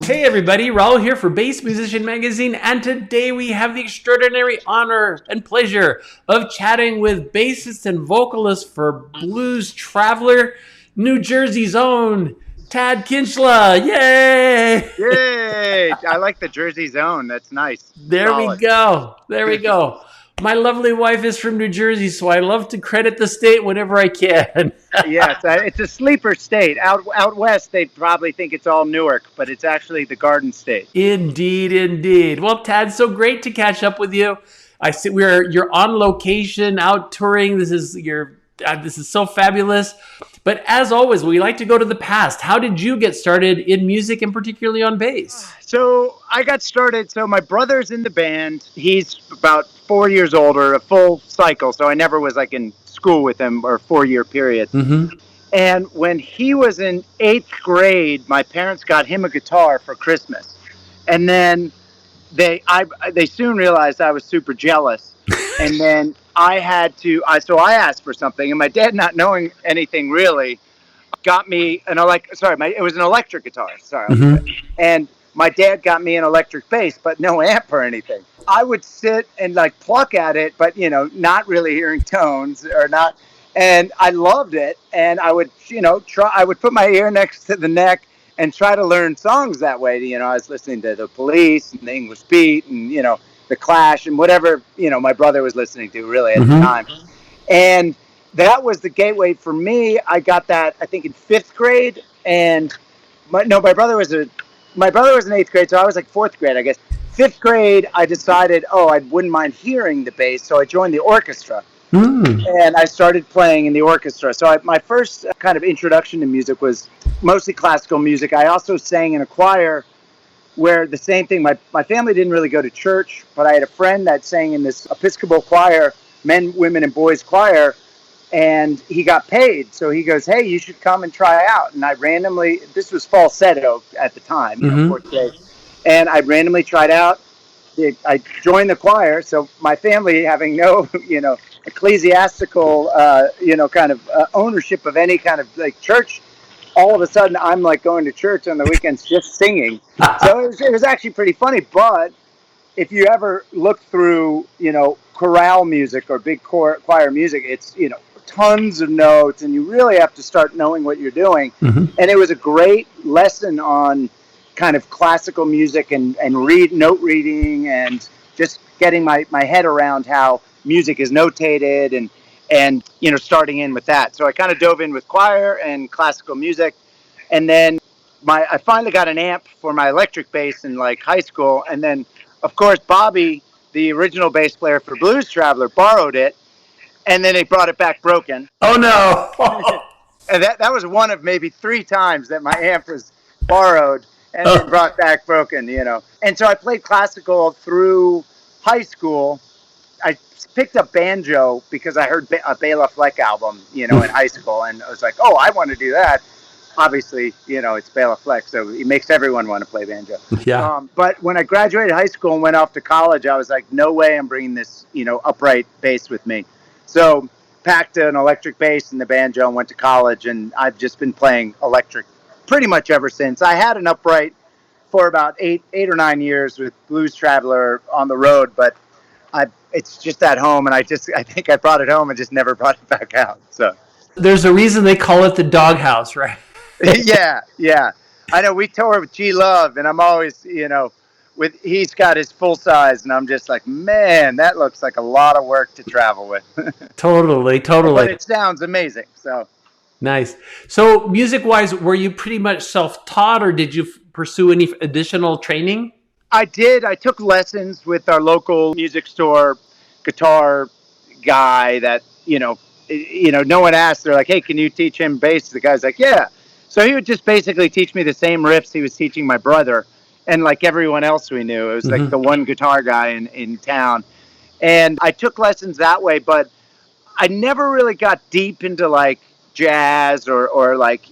Hey everybody, Raul here for Bass Musician Magazine, and today we have the extraordinary honor and pleasure of chatting with bassist and vocalist for Blues Traveler, New Jersey's own Tad Kinchla. Yay! Yay! I like the Jersey zone. That's nice. There we Solid. go. There we go. My lovely wife is from New Jersey, so I love to credit the state whenever I can. Yes, it's a sleeper state. Out west, they probably think it's all Newark, but it's actually the Garden State. Indeed, indeed. Well, Tad, so great to catch up with you. I see you're on location, out touring. This is so fabulous. But as always, we like to go to the past. How did you get started in music, and particularly on bass? So I got started. So my brother's in the band. He's about 4 years older, a full cycle. So I never was like in school with him or 4 year period. Mm-hmm. And when he was in 8th grade, my parents got him a guitar for Christmas. And then they soon realized I was super jealous. And then I asked for something, and my dad, not knowing anything really, got me it was an electric guitar. Mm-hmm. And my dad got me an electric bass, but no amp or anything. I would sit and like pluck at it, but not really hearing tones or not. And I loved it. And I would, I would put my ear next to the neck and try to learn songs that way. I was listening to the Police and the English Beat and, the Clash and whatever, my brother was listening to really at the time. And that was the gateway for me. I got that, I think, in 5th grade. And my brother was in 8th grade, so I was like 4th grade, I guess. 5th grade, I decided, I wouldn't mind hearing the bass, so I joined the orchestra. And I started playing in the orchestra. So my first kind of introduction to music was mostly classical music. I also sang in a choir where the same thing, my family didn't really go to church, but I had a friend that sang in this Episcopal choir, men, women, and boys choir, and he got paid. So he goes, hey, you should come and try out. And this was falsetto at the time, 4th grade. And I randomly tried out. I joined the choir. So my family, having no, ecclesiastical, ownership of any kind of like church, all of a sudden I'm like going to church on the weekends just singing. So it was actually pretty funny. But if you ever look through, chorale music or big choir music, it's, tons of notes, and you really have to start knowing what you're doing. And it was a great lesson on kind of classical music and note reading and just getting my head around how music is notated and starting in with that. So I kind of dove in with choir and classical music. And then I finally got an amp for my electric bass in like high school. And then, of course, Bobby, the original bass player for Blues Traveler, borrowed it. And then they brought it back broken. Oh, no. And that was one of maybe 3 times that my amp was borrowed and then brought back broken, And so I played classical through high school. I picked up banjo because I heard a Bela Fleck album, in high school. And I was like, I want to do that. Obviously, it's Bela Fleck, so he makes everyone want to play banjo. Yeah. But when I graduated high school and went off to college, I was like, no way I'm bringing this, upright bass with me. So packed an electric bass and the banjo and went to college, and I've just been playing electric pretty much ever since. I had an upright for about 8 or 9 years with Blues Traveler on the road, but it's just at home, and I think I brought it home and just never brought it back out. So there's a reason they call it the doghouse, right? yeah. I know we tour with G Love, and I'm always, he's got his full size, and I'm just like, man, that looks like a lot of work to travel with. Totally. But it sounds amazing. So nice. So music-wise, were you pretty much self-taught, or did you pursue any additional training? I did. I took lessons with our local music store guitar guy that, no one asked. They're like, hey, can you teach him bass? The guy's like, yeah. So he would just basically teach me the same riffs he was teaching my brother. And like everyone else we knew, it was like the one guitar guy in town. And I took lessons that way, but I never really got deep into like jazz or like,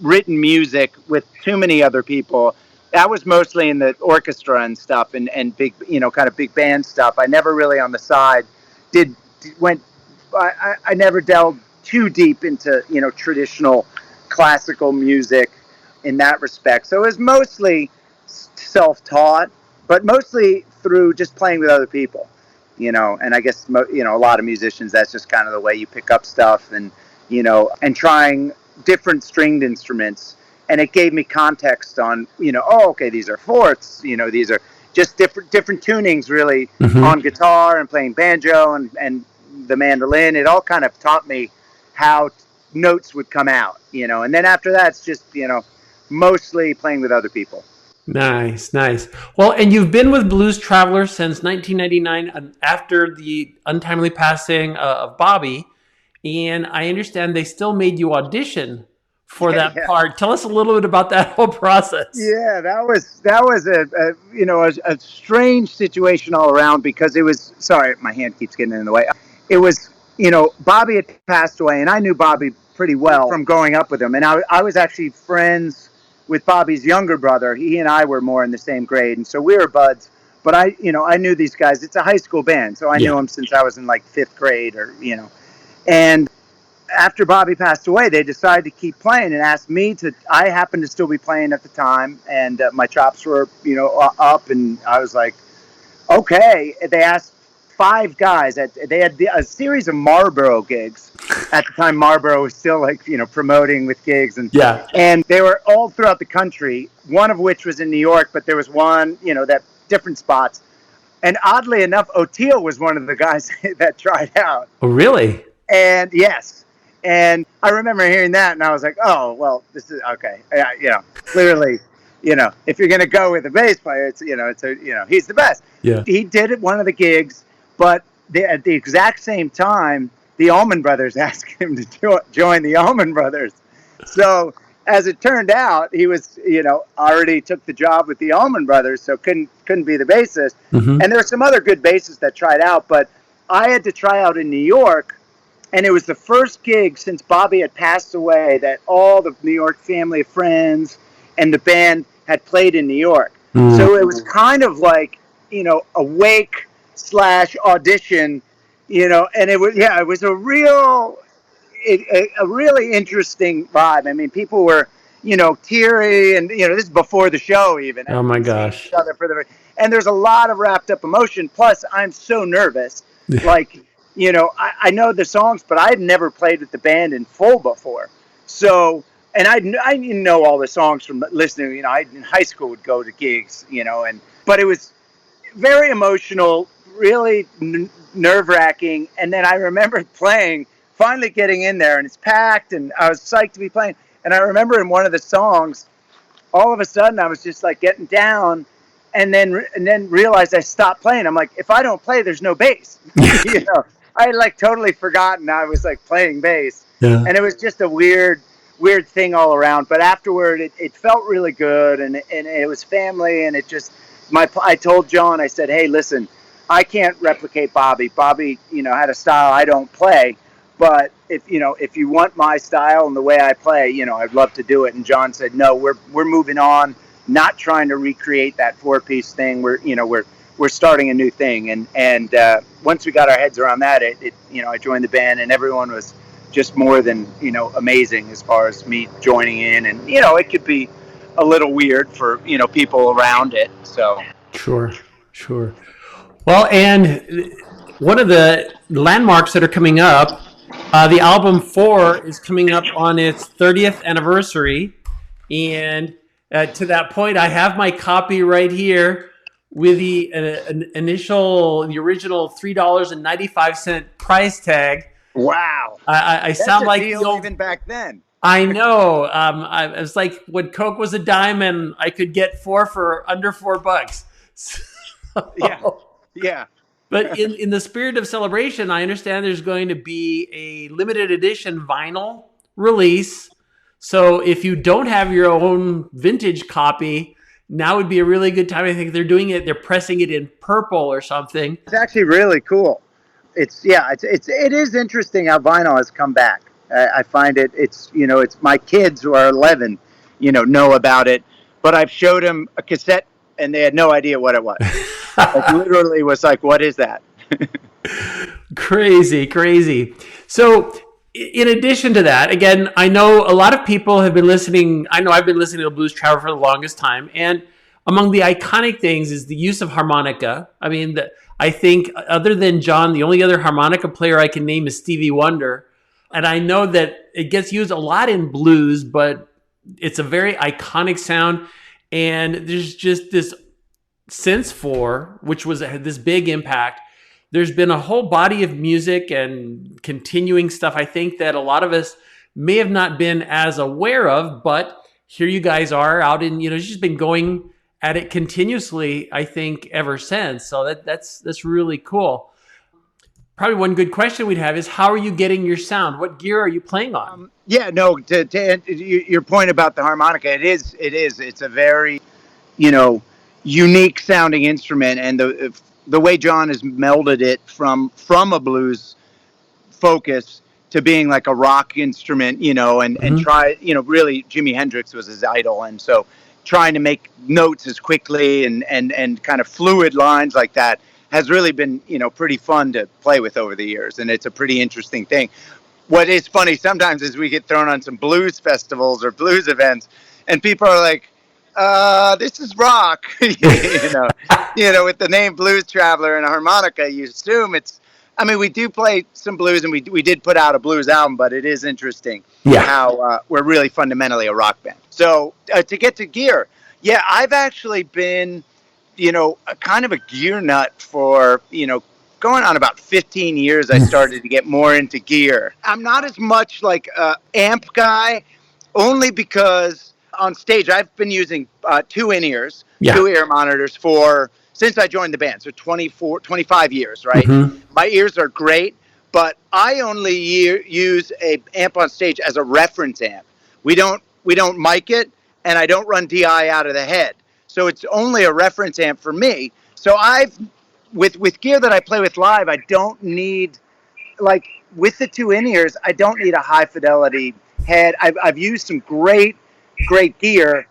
written music with too many other people. That was mostly in the orchestra and stuff and big, kind of big band stuff. I never really on the side I never delved too deep into, traditional classical music in that respect. So it was mostly self-taught, but mostly through just playing with other people, and I guess, a lot of musicians, that's just kind of the way you pick up stuff, and, and trying different stringed instruments. And it gave me context on, oh, okay, these are fourths, these are just different tunings, really, on guitar and playing banjo and the mandolin. It all kind of taught me how notes would come out, and then after that, it's just, mostly playing with other people. Nice, nice. Well, and you've been with Blues Traveler since 1999, after the untimely passing of Bobby. And I understand they still made you audition for that part. Tell us a little bit about that whole process. Yeah, that was a strange situation all around, because it was, sorry, my hand keeps getting in the way. It was, Bobby had passed away, and I knew Bobby pretty well from growing up with him. And I was actually friends with Bobby's younger brother. He and I were more in the same grade, and so we were buds. But I knew these guys. It's a high school band, so I knew them since I was in like 5th grade, and after Bobby passed away, they decided to keep playing and asked me to. I happened to still be playing at the time, and my chops were, up, and I was like, okay. They asked 5 guys. They had a series of Marlboro gigs. At the time, Marlboro was still promoting with gigs, and they were all throughout the country. One of which was in New York, but there was one, that different spots. And oddly enough, O'Teal was one of the guys that tried out. Oh, really? And yes. And I remember hearing that, and I was like, oh, well, this is okay. Clearly, if you're going to go with a bass player, it's he's the best. Yeah. He did it one of the gigs, but at the exact same time, the Allman Brothers asked him to join the Allman Brothers. So as it turned out, he was, already took the job with the Allman Brothers, so couldn't be the bassist. And there were some other good bassists that tried out, but I had to try out in New York. And it was the first gig since Bobby had passed away that all the New York family, friends, and the band had played in New York. So it was kind of like, a wake / audition, and it was a really interesting vibe. I mean, people were, teary, and, this is before the show even. Oh my gosh. And there's a lot of wrapped up emotion. Plus, I'm so nervous. Like, I know the songs, but I had never played with the band in full before. So, and I didn't know all the songs from listening. I in high school would go to gigs, but it was very emotional, really nerve-wracking. And then I remember finally getting in there, and it's packed, and I was psyched to be playing. And I remember in one of the songs, all of a sudden I was just like getting down, and then realized I stopped playing. I'm like, if I don't play, there's no bass. I had like totally forgotten I was like playing bass. Yeah. And it was just a weird thing all around. But afterward, it felt really good, and it was family, and it just, I told John, I said, hey, listen, I can't replicate Bobby. Bobby, had a style I don't play, but if you want my style and the way I play, I'd love to do it. And John said, no, we're moving on, not trying to recreate that 4-piece thing. We're starting a new thing, and once we got our heads around that, I joined the band, and everyone was just more than amazing as far as me joining in, and it could be a little weird for people around it. So sure. Well, and one of the landmarks that are coming up, the album 4 is coming up on its 30th anniversary, and to that point, I have my copy right here with the the original $3.95 price tag. Wow! I sound like the old, even back then. I know. I was like when Coke was a dime, and I could get 4 for under $4. So, yeah. But in the spirit of celebration, I understand there's going to be a limited edition vinyl release. So if you don't have your own vintage copy, now would be a really good time. I think they're they're pressing it in purple or something. It's actually really cool. It is interesting how vinyl has come back. I find it's my kids who are 11, know about it, but I've showed them a cassette and they had no idea what it was. It literally was like, what is that? Crazy. So in addition to that, again, I know a lot of people have been listening. I know I've been listening to Blues Traveler for the longest time. And among the iconic things is the use of harmonica. I mean, I think other than John, the only other harmonica player I can name is Stevie Wonder. And I know that it gets used a lot in blues, but it's a very iconic sound. And there's just this since four, which was this big impact. There's been a whole body of music and continuing stuff, I think, that a lot of us may have not been as aware of, but here you guys are out in, it's just been going at it continuously, I think, ever since. So that's really cool. Probably one good question we'd have is, how are you getting your sound? What gear are you playing on? To your point about the harmonica, it's a very, unique sounding instrument, and the way John has melded it from a blues focus to being like a rock instrument, and try, really Jimi Hendrix was his idol, and so trying to make notes as quickly and kind of fluid lines like that has really been, pretty fun to play with over the years, and it's a pretty interesting thing. What is funny sometimes is we get thrown on some blues festivals or blues events, and people are like, this is rock, with the name Blues Traveler and a harmonica, you assume it's, we do play some blues, and we did put out a blues album, but it is interesting how we're really fundamentally a rock band. So to get to gear, I've actually been, a kind of a gear nut for, going on about 15 years. I started to get more into gear. I'm not as much like an amp guy, only because on stage I've been using two in-ears, two ear monitors since I joined the band, so 25 years, right? Mm-hmm. My ears are great, but I only use a amp on stage as a reference amp. We don't mic it, and I don't run DI out of the head. So it's only a reference amp for me. So with gear that I play with live, I don't need, like with the two in-ears, I don't need a high fidelity head. I've used some great gear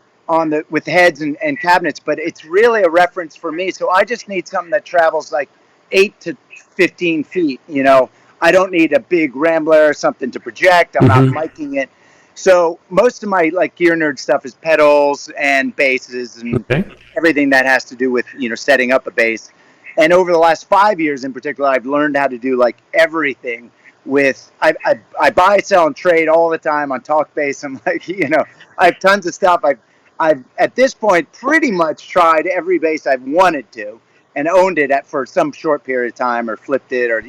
with heads and cabinets, but it's really a reference for me. So I just need something that travels like 8 to 15 feet. I don't need a big Rambler or something to project. I'm not miking it. So most of my gear nerd stuff is pedals and basses and everything that has to do with, setting up a bass. And over the last 5 years in particular, I've learned how to do everything with, I buy, sell, and trade all the time on TalkBass. I'm I have tons of stuff. I've at this point pretty much tried every bass I've wanted to and owned it for some short period of time or flipped it or,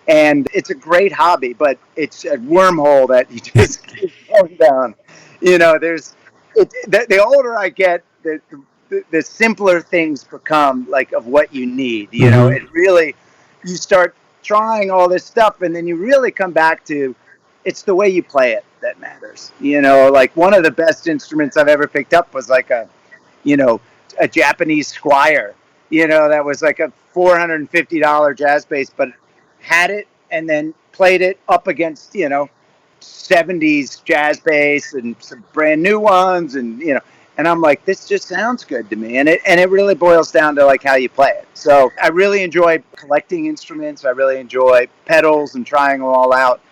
and it's a great hobby, but it's a wormhole that you just keep going down. The older I get, the simpler things become of what you need. It really, you start trying all this stuff, and then you really come back to it's the way you play it that matters. One of the best instruments I've ever picked up was a Japanese Squire, that was a $450 jazz bass, but had it and then played it up against, 70s jazz bass and some brand new ones. And, and I'm like, this just sounds good to me. And it really boils down to how you play it. So I really enjoy collecting instruments. I really enjoy pedals and trying them all out.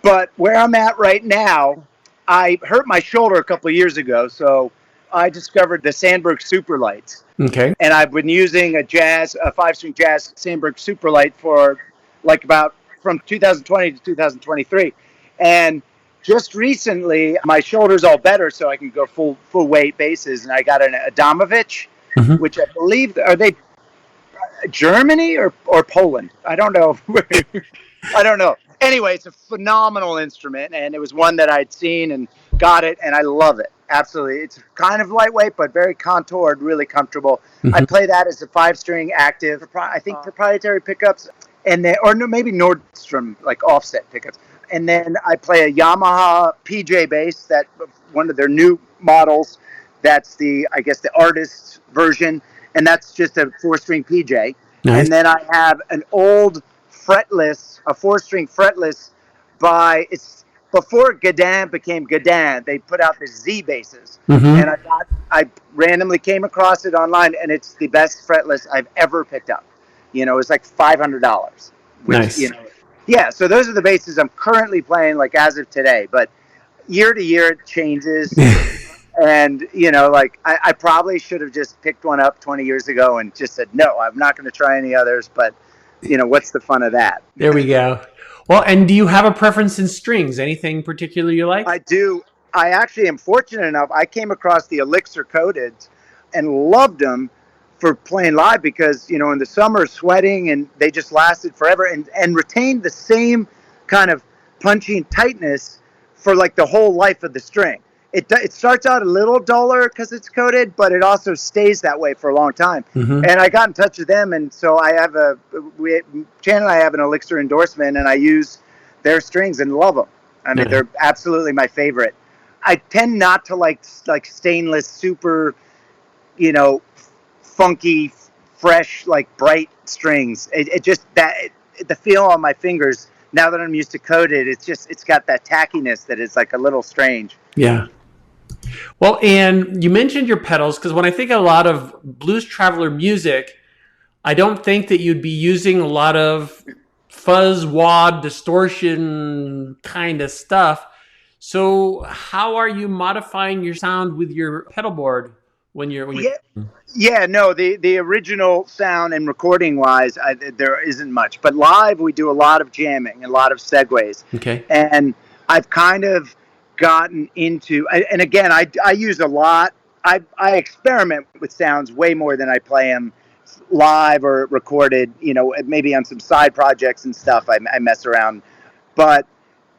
But where I'm at right now, I hurt my shoulder a couple of years ago. So I discovered the Sandberg Superlights. Okay. And I've been using a 5-string jazz Sandberg Superlight for about from 2020 to 2023. And just recently, my shoulder's all better, so I can go full weight basses. And I got an Adamovich, which I believe, are they Germany or Poland? I don't know. I don't know. Anyway, it's a phenomenal instrument, and it was one that I'd seen and got it, and I love it. Absolutely. It's kind of lightweight, but very contoured, really comfortable. I play that as a 5-string active, I think proprietary pickups, and then, or no, maybe Nordstrom, offset pickups. And then I play a Yamaha PJ bass, that one of their new models. That's the artist version, and that's just a 4-string PJ. Nice. And then I have an old fretless, a 4-string fretless it's before Godin became Godin. They put out the Z basses, and I randomly came across it online, and it's the best fretless I've ever picked up. It's $500. Nice. Yeah. So those are the basses I'm currently playing, as of today. But year to year it changes. And, like I probably should have just picked one up 20 years ago and just said, no, I'm not going to try any others. But, what's the fun of that? There we go. Well, and do you have a preference in strings? Anything particular you I like? do. I actually am fortunate enough. I came across the Elixir coated and loved them for playing live because, in the summer sweating and they just lasted forever and retained the same kind of punching tightness for like the whole life of the string. It starts out a little duller because it's coated, but it also stays that way for a long time. Mm-hmm. And I got in touch with them, and so Chan and I have an Elixir endorsement, and I use their strings and love them. I mean, they're absolutely my favorite. I tend not to like stainless, super, funky, fresh, like bright strings. It just the feel on my fingers now that I'm used to coated. It's got that tackiness that is like a little strange. Yeah. Well, and you mentioned your pedals because when I think of a lot of blues traveler music, I don't think that you'd be using a lot of fuzz, wah, distortion kind of stuff. So, how are you modifying your sound with your pedal board when you're Yeah, no, the original sound and recording wise, there isn't much. But live, we do a lot of jamming, a lot of segues. Okay. And I've kind of gotten into, and again, I use a lot. I experiment with sounds way more than I play them live or recorded, maybe on some side projects and stuff. I mess around. But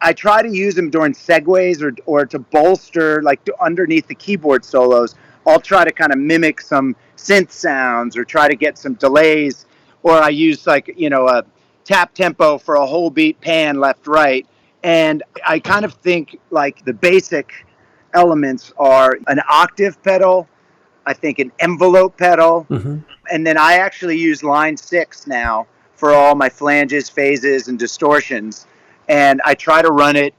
I try to use them during segues or to bolster, like underneath the keyboard solos. I'll try to kind of mimic some synth sounds or try to get some delays, or I use like, a tap tempo for a whole beat pan left, right. And I kind of think like the basic elements are an octave pedal, I think an envelope pedal, and then I actually use line 6 now for all my flanges, phases, and distortions. And I try to run it,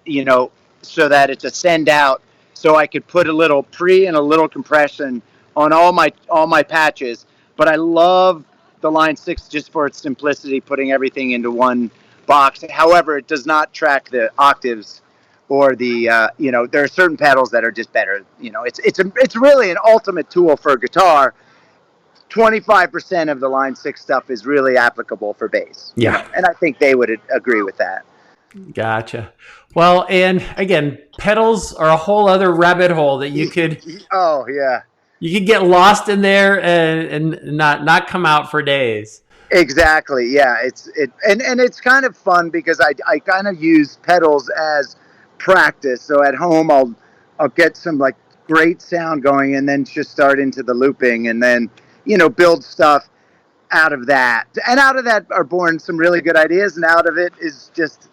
so that it's a send out, so I could put a little pre and a little compression on all my patches. But I love the line 6 just for its simplicity, putting everything into one box. However, it does not track the octaves or the there are certain pedals that are just better. It's really an ultimate tool for a guitar. 25% of the line 6 stuff is really applicable for bass. Yeah. And I think they would agree with that. Gotcha. Well, and again, pedals are a whole other rabbit hole that you could. Oh yeah. You could get lost in there and not come out for days. Exactly. Yeah. And it's kind of fun because I kind of use pedals as practice. So at home I'll get some like great sound going and then just start into the looping and then build stuff out of that. And out of that are born some really good ideas, and out of it is just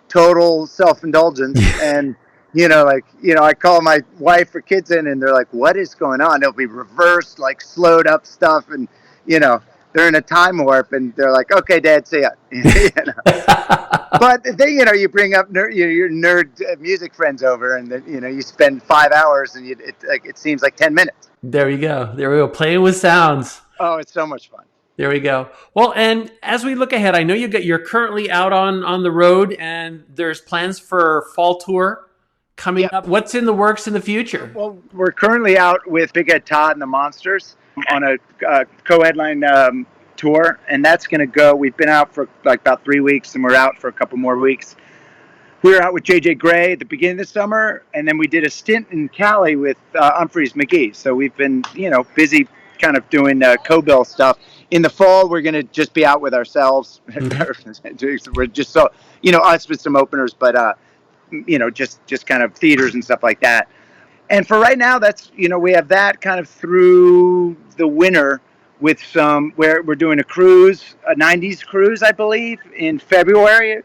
total self-indulgence. And I call my wife or kids in and they're like, what is going on? They'll be reversed, like slowed up stuff, and they're in a time warp and they're like, okay, Dad, see ya. But then you bring up your nerd music friends over and then you spend 5 hours and it seems like 10 minutes. There we go, playing with sounds. Oh, it's so much fun. There we go. Well, and as we look ahead, I know you're currently out on the road, and there's plans for fall tour coming up. What's in the works in the future? Well, we're currently out with Big Ed Todd and the Monsters on a co-headline tour, and that's going to go. We've been out for like about 3 weeks, and we're out for a couple more weeks. We were out with JJ Gray at the beginning of the summer, and then we did a stint in Cali with Humphreys McGee. So we've been, busy kind of doing co-bill stuff. In the fall, we're going to just be out with ourselves. We're just us with some openers, but just kind of theaters and stuff like that. And for right now, that's we have that kind of through the winter with where we're doing a cruise, a 90s cruise, I believe, in February.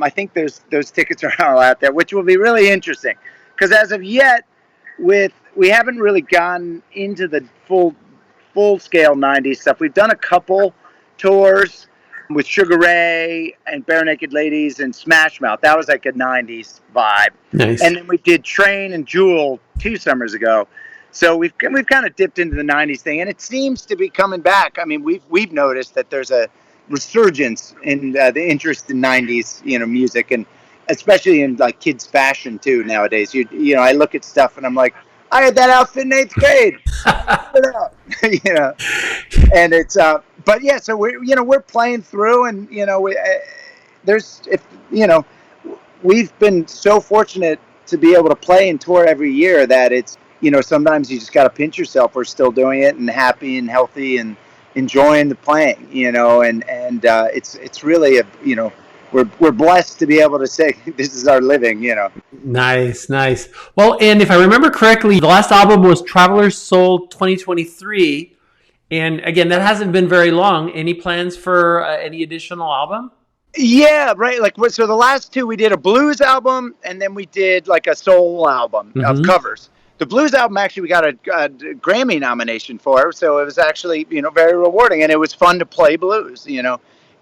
I think those tickets are all out there, which will be really interesting because as of yet, we haven't really gone into the full scale 90s stuff. We've done a couple tours with Sugar Ray and Bare Naked Ladies and Smash Mouth. That was like a 90s vibe. Nice. And then we did Train and Jewel 2 summers ago. So we've kind of dipped into the 90s thing, and it seems to be coming back. I mean, we've noticed that there's a resurgence in the interest in 90s, music, and especially in like kids fashion too nowadays. I look at stuff and I'm like, I had that outfit in 8th grade. You know, and it's but yeah, so we're playing through, and there's if we've been so fortunate to be able to play and tour every year that it's sometimes you just got to pinch yourself. We're still doing it and happy and healthy and enjoying the playing, and it's really we're blessed to be able to say this is our living. Nice, nice. Well, and if I remember correctly, the last album was Traveler's Soul 2023. And again, that hasn't been very long. Any plans for any additional album? Yeah, right. Like, so the last two, we did a blues album, and then we did like a soul album of Mm-hmm. covers. The blues album, actually, we got a Grammy nomination for, so it was actually, very rewarding, and it was fun to play blues,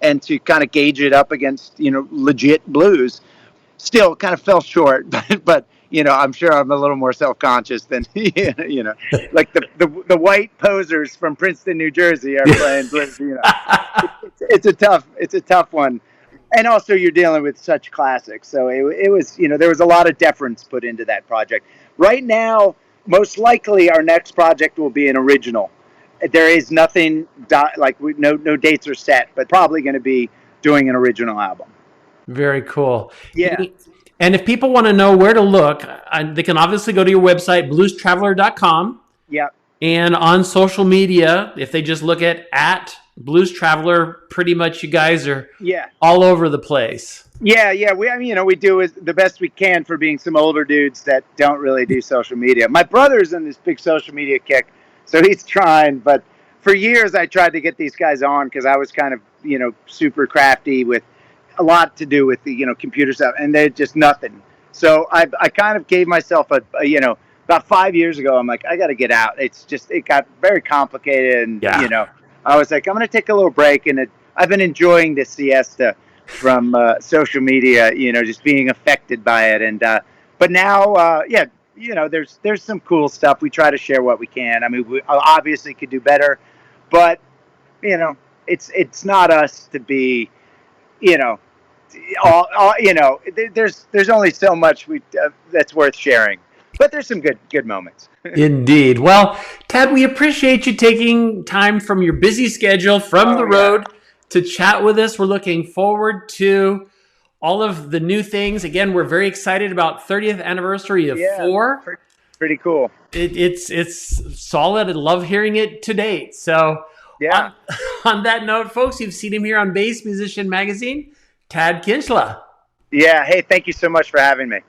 and to kind of gauge it up against, legit blues. Still kind of fell short, but I'm sure I'm a little more self-conscious than, like the white posers from Princeton, New Jersey are playing blues, it's a tough one. And also you're dealing with such classics. So it was, there was a lot of deference put into that project. Right now, most likely our next project will be an original. There is nothing no dates are set, but probably going to be doing an original album. Very cool. Yeah. And if people want to know where to look, they can obviously go to your website, bluestraveler.com. Yeah. And on social media, if they just look at Blues Traveler, pretty much you guys are all over the place. Yeah. We do the best we can for being some older dudes that don't really do social media. My brother's in this big social media kick, so he's trying. But for years, I tried to get these guys on because I was kind of, super crafty with a lot to do with the, computer stuff, and they're just nothing. So I kind of gave myself about 5 years ago, I'm like, I got to get out. It got very complicated, and I was like, I'm going to take a little break, and I've been enjoying this siesta from social media, just being affected by it, and but now, there's some cool stuff. We try to share what we can. I mean, we obviously could do better, but it's not us to be, there's only so much that's worth sharing. But there's some good moments. Indeed. Well, Tad, we appreciate you taking time from your busy schedule from the road to chat with us. We're looking forward to all of the new things. Again, we're very excited about 30th anniversary of 4. Pretty cool. It's solid. I love hearing it to date. So on that note, folks, you've seen him here on Bass Musician Magazine, Tad Kinchla. Yeah. Hey, thank you so much for having me.